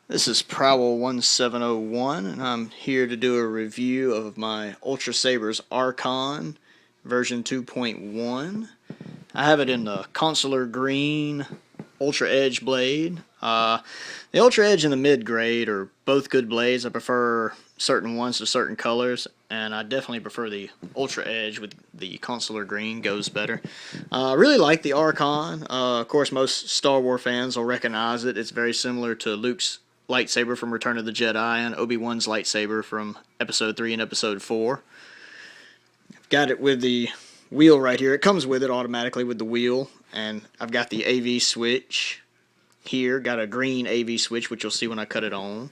This is Prowl 1701, and I'm here to do a review of my Ultra Sabers Archon version 2.1. I have it in the Consular Green Ultra Edge blade. The Ultra Edge and the mid grade are both good blades. I prefer certain ones to certain colors, and I definitely prefer the Ultra Edge with the Consular Green, goes better. I really like the Archon. Of course, most Star Wars fans will recognize it. It's very similar to Luke's lightsaber from Return of the Jedi and Obi-Wan's lightsaber from Episode 3 and Episode 4. I've got it with the wheel right here. It comes with it automatically with the wheel, and I've got the AV switch here. Got a green AV switch, which you'll see when I cut it on.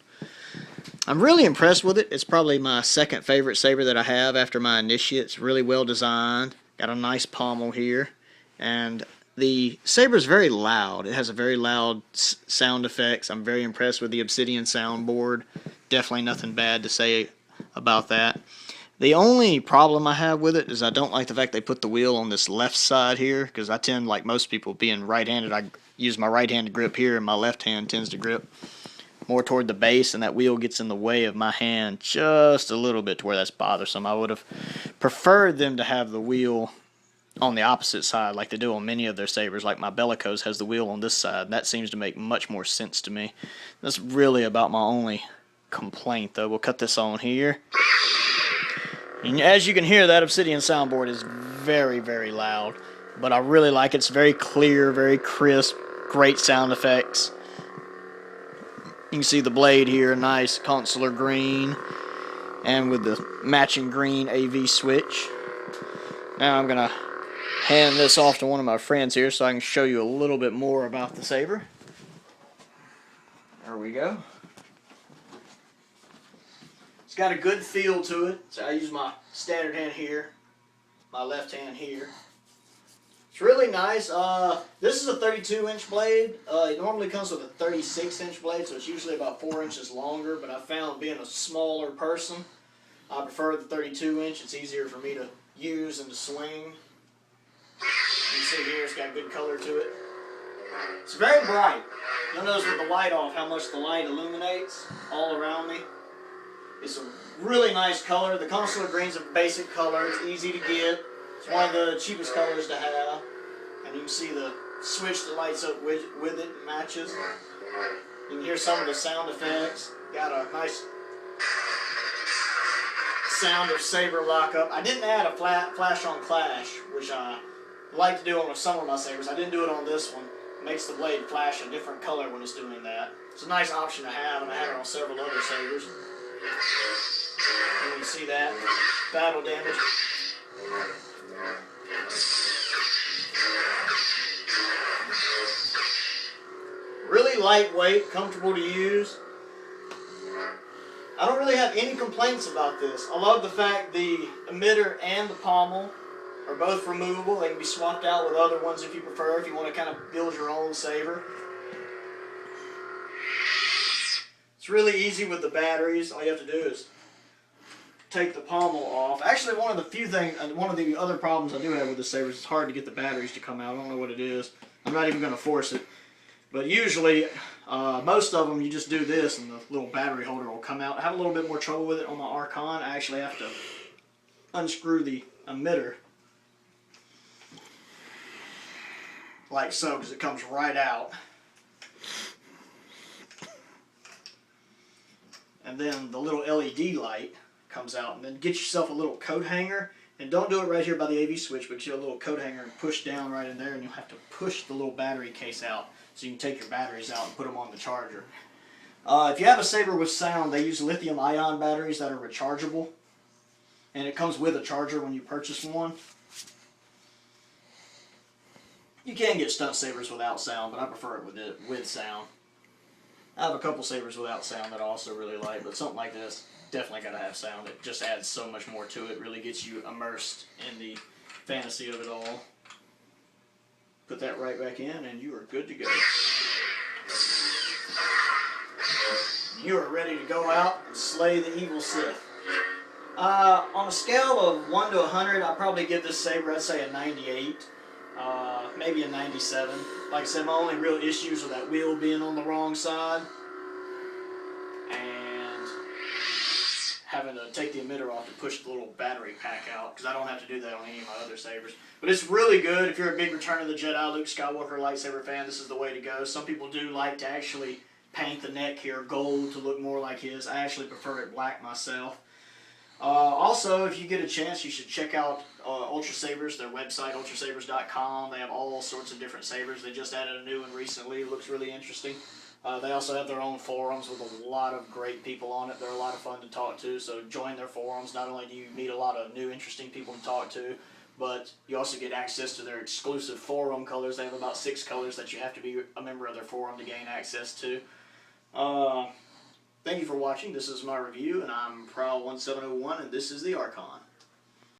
I'm really impressed with it. It's probably my second favorite saber that I have after my Initiate. It's really well designed. Got a nice pommel here, and the saber is very loud. It has a very loud sound effects. I'm very impressed with the Obsidian soundboard. Definitely nothing bad to say about that. The only problem I have with it is I don't like the fact they put the wheel on this left side here, because I tend, like most people, being right-handed, I use my right-handed grip here, and my left hand tends to grip more toward the base, and that wheel gets in the way of my hand just a little bit to where that's bothersome. I would have preferred them to have the wheel on the opposite side like they do on many of their sabers. Like my Bellicose has the wheel on this side. That seems to make much more sense to me. That's really about my only complaint, though. We'll cut this on here. And as you can hear, that Obsidian soundboard is very, very loud. But I really like it. It's very clear, very crisp, great sound effects. You can see the blade here, nice Consular Green, and with the matching green AV switch. Now I'm going to hand this off to one of my friends here so I can show you a little bit more about the saber. There we go. It's got a good feel to it. So I use my standard hand here, my left hand here. It's really nice. This is a 32-inch blade. It normally comes with a 36-inch blade, so it's usually about 4 inches longer, but I found being a smaller person, I prefer the 32-inch. It's easier for me to use and to swing. You can see here it's got good color to it. It's very bright. You'll notice with the light off how much the light illuminates all around me. It's a really nice color. The Consular Green's a basic color. It's easy to get. It's one of the cheapest colors to have. And you can see the switch that lights up with it and matches. You can hear some of the sound effects. Got a nice sound of saber lockup. I didn't add a flash on clash, which I like to do on some of my sabers. I didn't do it on this one. It makes the blade flash a different color when it's doing that. It's a nice option to have, and I have it on several other sabers. And you can see that battle damage. Really lightweight, comfortable to use. I don't really have any complaints about this. I love the fact the emitter and the pommel are both removable. They can be swapped out with other ones if you prefer, if you want to kind of build your own saber. It's really easy with the batteries. All you have to do is take the pommel off. Actually, one of the other problems I do have with the saber is it's hard to get the batteries to come out. I don't know what it is. I'm not even going to force it. But usually, most of them, you just do this and the little battery holder will come out. I have a little bit more trouble with it on my Archon. I actually have to unscrew the emitter like so, because it comes right out. And then the little LED light comes out. And then get yourself a little coat hanger. And don't do it right here by the AV switch, but get a little coat hanger and push down right in there, and you'll have to push the little battery case out so you can take your batteries out and put them on the charger. If you have a saber with sound, they use lithium-ion batteries that are rechargeable. And it comes with a charger when you purchase one. You can get stunt sabers without sound, but I prefer it with sound. I have a couple sabers without sound that I also really like, but something like this definitely got to have sound. It just adds so much more to it. Really gets you immersed in the fantasy of it all. Put that right back in and you are good to go. You are ready to go out and slay the evil Sith. On a scale of 1 to 100, I'd probably give this saber, I'd say a 98. Maybe a 97. Like I said, my only real issues are that wheel being on the wrong side. and having to take the emitter off to push the little battery pack out, because I don't have to do that on any of my other sabers. But it's really good if you're a big Return of the Jedi Luke Skywalker lightsaber fan. This is the way to go. Some people do like to actually paint the neck here gold to look more like his. I actually prefer it black myself. Also, if you get a chance, you should check out Ultra Sabers, their website, ultrasabers.com. They have all sorts of different sabers. They just added a new one recently. It looks really interesting. They also have their own forums with a lot of great people on it. They're a lot of fun to talk to, so join their forums. Not only do you meet a lot of new, interesting people to talk to, but you also get access to their exclusive forum colors. They have about 6 colors that you have to be a member of their forum to gain access to. Thank you for watching. This is my review, and I'm Prowl1701, and this is the Archon.